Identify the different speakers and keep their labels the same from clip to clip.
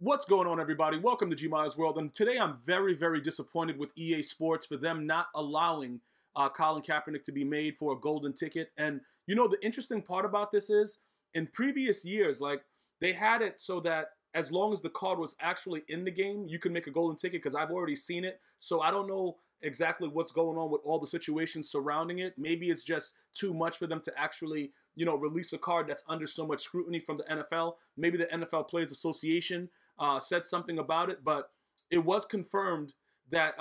Speaker 1: What's going on, everybody? Welcome to GmiasWorld, and today I'm very, very disappointed with EA Sports for them not allowing Colin Kaepernick to be made for a golden ticket. And you know, the interesting part about this is, in previous years, like, they had it so that as long as the card was actually in the game, you could make a golden ticket, because I've already seen it. So I don't know exactly what's going on with all the situations surrounding it. Maybe it's just too much for them to actually, you know, release a card that's under so much scrutiny from the NFL. Maybe the NFL Players Association said something about it, but it was confirmed that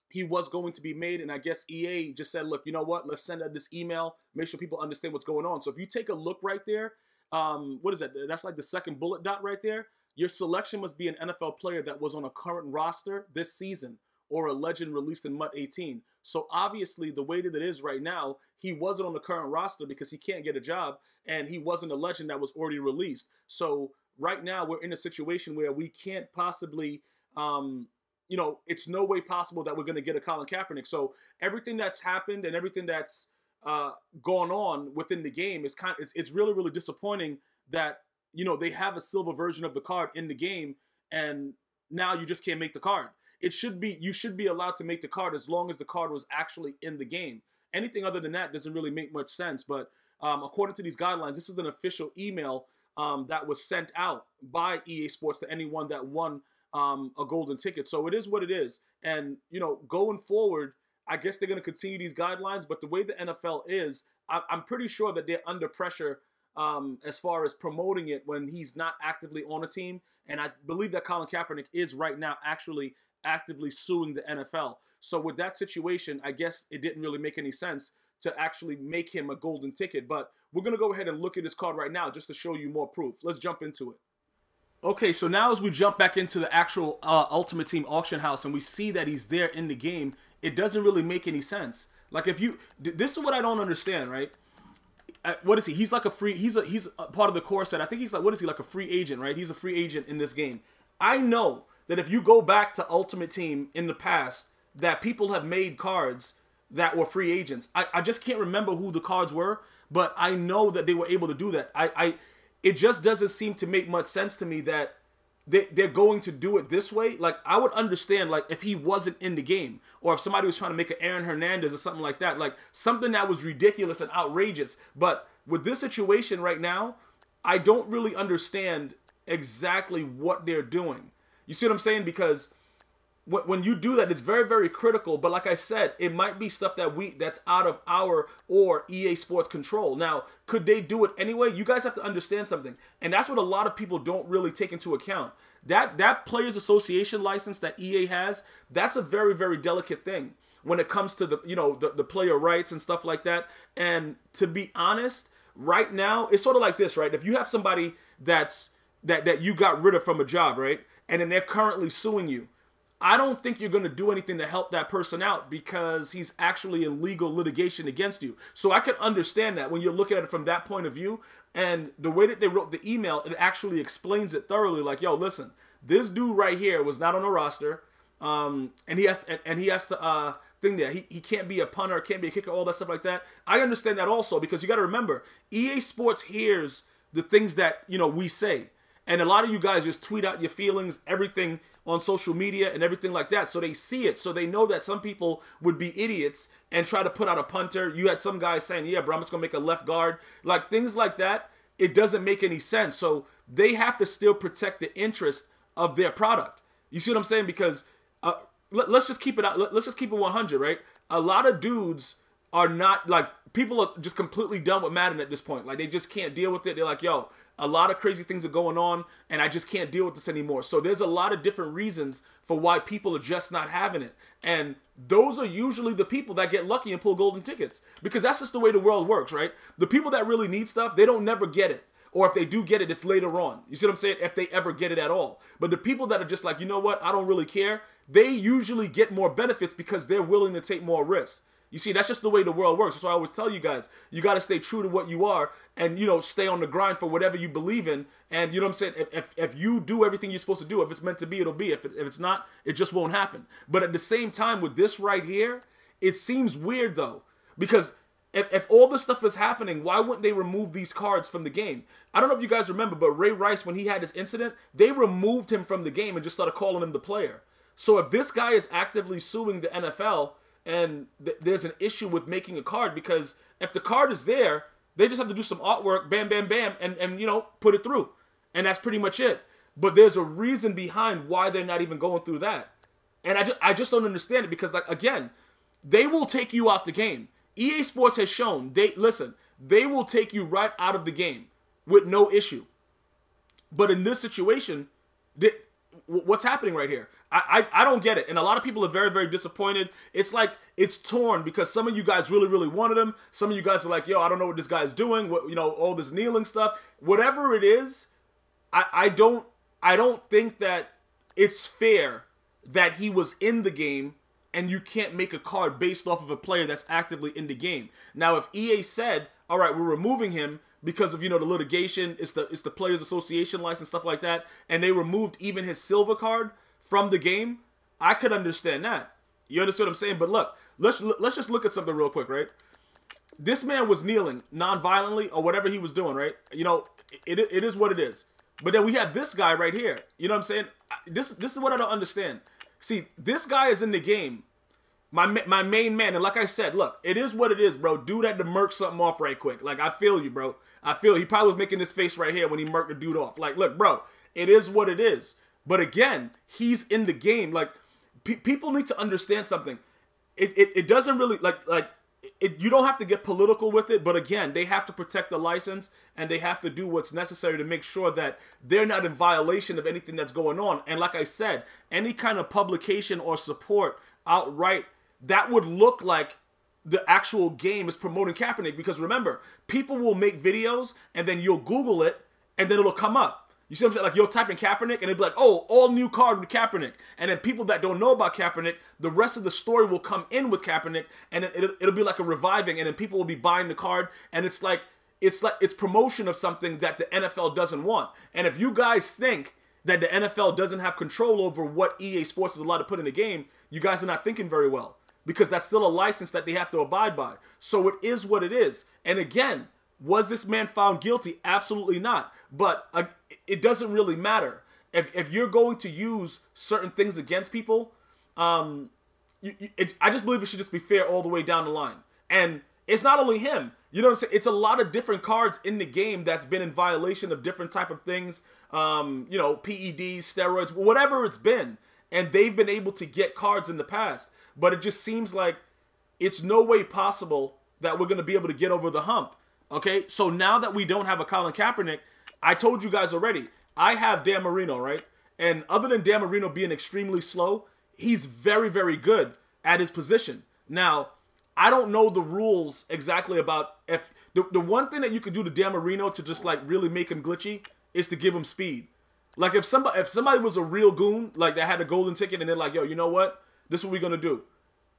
Speaker 1: he was going to be made, and I guess EA just said, look, you know what, let's send out this email, make sure people understand what's going on. So if you take a look right there, what is that? That's like the second bullet dot right there. Your selection must be an NFL player that was on a current roster this season or a legend released in MUT 18. So obviously, the way that it is right now, he wasn't on the current roster because he can't get a job, and he wasn't a legend that was already released. So right now, we're in a situation where we can't possibly, you know, it's no way possible that we're going to get a Colin Kaepernick. So everything that's happened and everything that's gone on within the game is it's really, really disappointing that, you know, they have a silver version of the card in the game, and now you just can't make the card. It should be, you should be allowed to make the card as long as the card was actually in the game. Anything other than that doesn't really make much sense. But according to these guidelines, this is an official email that was sent out by EA Sports to anyone that won a golden ticket. So it is what it is. And, you know, going forward, I guess they're going to continue these guidelines. But the way the NFL is, I'm pretty sure that they're under pressure as far as promoting it when he's not actively on a team. And I believe that Colin Kaepernick is right now actually actively suing the NFL. So with that situation, I guess it didn't really make any sense to actually make him a golden ticket. But we're going to go ahead and look at this card right now just to show you more proof. Let's jump into it. Okay, so now as we jump back into the actual Ultimate Team auction house and we see that he's there in the game, it doesn't really make any sense. Like, if you, this is what I don't understand, right? What is he? He's like a free, he's a part of the core set. I think he's like, what is he, like a free agent, right? He's a free agent in this game. I know that if you go back to Ultimate Team in the past, that people have made cards that were free agents. I just can't remember who the cards were, but I know that they were able to do that. It just doesn't seem to make much sense to me that they're going to do it this way. Like, I would understand, like, if he wasn't in the game, or if somebody was trying to make an Aaron Hernandez or something like that, like something that was ridiculous and outrageous. But with this situation right now, I don't really understand exactly what they're doing. You see what I'm saying? Because when you do that, it's very, very critical. But like I said, it might be stuff that's out of our or EA Sports control. Now, could they do it anyway? You guys have to understand something. And that's what a lot of people don't really take into account. That Players Association license that EA has, that's a very, very delicate thing when it comes to the, you know, the player rights and stuff like that. And to be honest, right now, it's sort of like this, right? If you have somebody that you got rid of from a job, right? And then they're currently suing you, I don't think you're going to do anything to help that person out because he's actually in legal litigation against you. So I can understand that when you're looking at it from that point of view. And the way that they wrote the email, it actually explains it thoroughly. Like, yo, listen, this dude right here was not on a roster, and he has to thing there. He can't be a punter, can't be a kicker, all that stuff like that. I understand that also, because you got to remember, EA Sports hears the things that, you know, we say. And a lot of you guys just tweet out your feelings, everything on social media and everything like that. So they see it. So they know that some people would be idiots and try to put out a punter. You had some guys saying, yeah, bro, I'm just going to make a left guard. Like, things like that, it doesn't make any sense. So they have to still protect the interest of their product. You see what I'm saying? Because let's just keep it out. Let's just keep it 100, right? A lot of dudes are not, like, people are just completely done with Madden at this point. Like, they just can't deal with it. They're like, yo, a lot of crazy things are going on, and I just can't deal with this anymore. So there's a lot of different reasons for why people are just not having it. And those are usually the people that get lucky and pull golden tickets, because that's just the way the world works, right? The people that really need stuff, they don't never get it. Or if they do get it, it's later on. You see what I'm saying? If they ever get it at all. But the people that are just like, you know what, I don't really care, they usually get more benefits because they're willing to take more risks. You see, that's just the way the world works. That's why I always tell you guys, you got to stay true to what you are and, you know, stay on the grind for whatever you believe in. And you know what I'm saying? If you do everything you're supposed to do, if it's meant to be, it'll be. If it's not, it just won't happen. But at the same time, with this right here, it seems weird, though, because if all this stuff is happening, why wouldn't they remove these cards from the game? I don't know if you guys remember, but Ray Rice, when he had his incident, they removed him from the game and just started calling him the player. So if this guy is actively suing the NFL and there's an issue with making a card, because if the card is there, they just have to do some artwork, bam, bam, bam, and you know, put it through. And that's pretty much it. But there's a reason behind why they're not even going through that. And I just don't understand it, because, like, again, they will take you out the game. EA Sports has shown, they will take you right out of the game with no issue. But in this situation, what's happening right here? I don't get it. And a lot of people are very, very disappointed. It's like it's torn, because some of you guys really, really wanted him. Some of you guys are like, yo, I don't know what this guy's doing. What, you know, all this kneeling stuff. Whatever it is, I don't think that it's fair that he was in the game and you can't make a card based off of a player that's actively in the game. Now, if EA said, all right, we're removing him because of, you know, the litigation, it's the Players Association license, stuff like that, and they removed even his silver card from the game, I could understand that. You understand what I'm saying? But look, let's just look at something real quick, right? This man was kneeling non-violently or whatever he was doing, right? You know, it is what it is. But then we have this guy right here. You know what I'm saying? This is what I don't understand. See, this guy is in the game, my main man, and like I said, look, it is what it is, bro. Dude had to murk something off right quick. Like, I feel you, bro. I feel he probably was making this face right here when he murked the dude off. Like, look, bro, it is what it is. But again, he's in the game. Like, people need to understand something. It doesn't really, you don't have to get political with it, but again, they have to protect the license, and they have to do what's necessary to make sure that they're not in violation of anything that's going on. And like I said, any kind of publication or support outright, that would look like the actual game is promoting Kaepernick. Because remember, people will make videos, and then you'll Google it, and then it'll come up. You see what I'm saying? Like, you'll type in Kaepernick, and it'll be like, oh, all new card with Kaepernick. And then people that don't know about Kaepernick, the rest of the story will come in with Kaepernick, and then it'll be like a reviving, and then people will be buying the card, and it's promotion of something that the NFL doesn't want. And if you guys think that the NFL doesn't have control over what EA Sports is allowed to put in the game, you guys are not thinking very well, because that's still a license that they have to abide by. So it is what it is. And again, was this man found guilty? Absolutely not. But it doesn't really matter. If you're going to use certain things against people, I just believe it should just be fair all the way down the line. And it's not only him. You know what I'm saying? It's a lot of different cards in the game that's been in violation of different type of things. You know, PEDs, steroids, whatever it's been. And they've been able to get cards in the past. But it just seems like it's no way possible that we're going to be able to get over the hump. Okay, so now that we don't have a Colin Kaepernick, I told you guys already, I have Dan Marino, right? And other than Dan Marino being extremely slow, he's very, very good at his position. Now, I don't know the rules exactly about if the one thing that you could do to Dan Marino to just like really make him glitchy is to give him speed. Like if somebody was a real goon, like that had a golden ticket, and they're like, yo, you know what? This is what we're gonna do.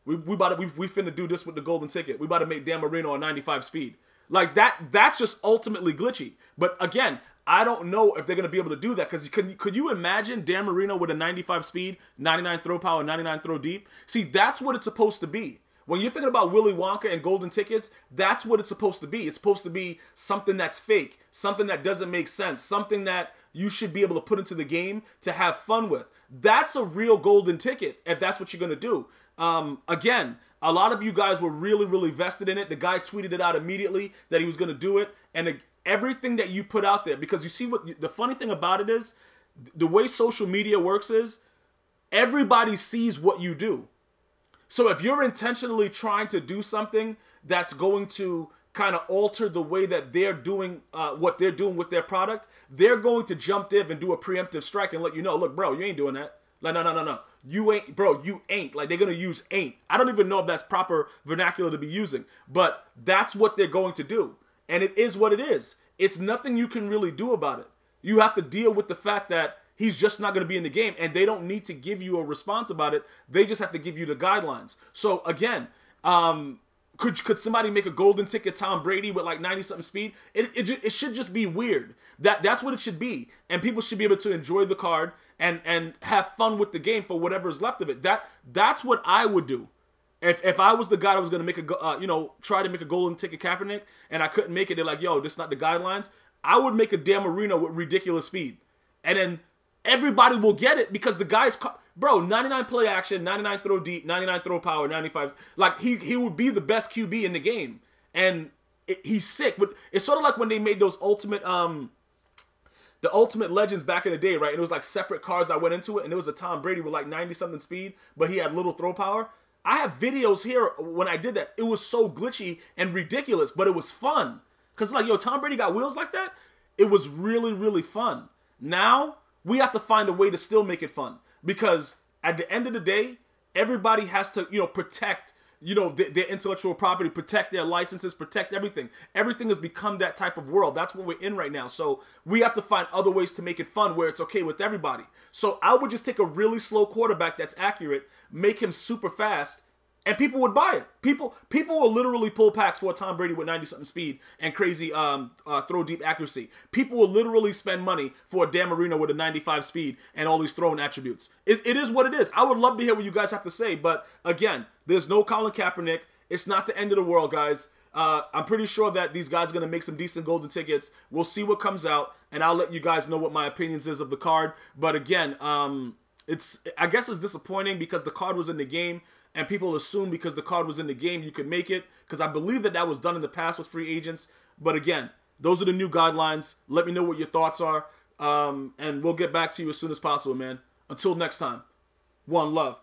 Speaker 1: We finna do this with the golden ticket. We about to make Dan Marino a 95 speed. Like that's just ultimately glitchy. But again, I don't know if they're going to be able to do that, because could you imagine Dan Marino with a 95 speed, 99 throw power, 99 throw deep? See, that's what it's supposed to be. When you're thinking about Willy Wonka and golden tickets, that's what it's supposed to be. It's supposed to be something that's fake, something that doesn't make sense, something that you should be able to put into the game to have fun with. That's a real golden ticket if that's what you're going to do. Again, a lot of you guys were really, really vested in it. The guy tweeted it out immediately that he was going to do it. And everything that you put out there, because you see what the funny thing about it is, the way social media works is everybody sees what you do. So if you're intentionally trying to do something that's going to kind of alter the way that they're doing what they're doing with their product, they're going to jump div and do a preemptive strike and let you know, look, bro, you ain't doing that. Like, no. You ain't, bro, you ain't. Like, they're going to use ain't. I don't even know if that's proper vernacular to be using, but that's what they're going to do. And it is what it is. It's nothing you can really do about it. You have to deal with the fact that he's just not going to be in the game, and they don't need to give you a response about it. They just have to give you the guidelines. So, again, could somebody make a golden ticket Tom Brady with like 90-something speed? It should just be weird. That's what it should be. And people should be able to enjoy the card and have fun with the game for whatever's left of it. That's what I would do. If I was the guy that was going to make try to make a golden ticket Kaepernick, and I couldn't make it, they're like, yo, this is not the guidelines. I would make a damn arena with ridiculous speed, and then everybody will get it because the guy's, bro, 99 play action, 99 throw deep, 99 throw power, 95. Like he would be the best QB in the game, and he's sick. But it's sort of like when they made those ultimate the Ultimate Legends back in the day, right? And it was like separate cards that went into it, and there was a Tom Brady with like 90-something speed, but he had little throw power. I have videos here when I did that. It was so glitchy and ridiculous, but it was fun. Because like, yo, Tom Brady got wheels like that? It was really, really fun. Now, we have to find a way to still make it fun. Because at the end of the day, everybody has to, protect, their intellectual property, protect their licenses, protect everything. Everything has become that type of world. That's what we're in right now. So we have to find other ways to make it fun where it's okay with everybody. So I would just take a really slow quarterback that's accurate, make him super fast, and people would buy it. People will literally pull packs for a Tom Brady with 90-something speed and crazy throw deep accuracy. People will literally spend money for a Dan Marino with a 95 speed and all these throwing attributes. It is what it is. I would love to hear what you guys have to say, but again, there's no Colin Kaepernick. It's not the end of the world, guys. I'm pretty sure that these guys are going to make some decent golden tickets. We'll see what comes out, and I'll let you guys know what my opinions is of the card. But again, I guess it's disappointing because the card was in the game, and people assume because the card was in the game you could make it, because I believe that was done in the past with free agents. But again, those are the new guidelines. Let me know what your thoughts are, and we'll get back to you as soon as possible, man. Until next time, one love.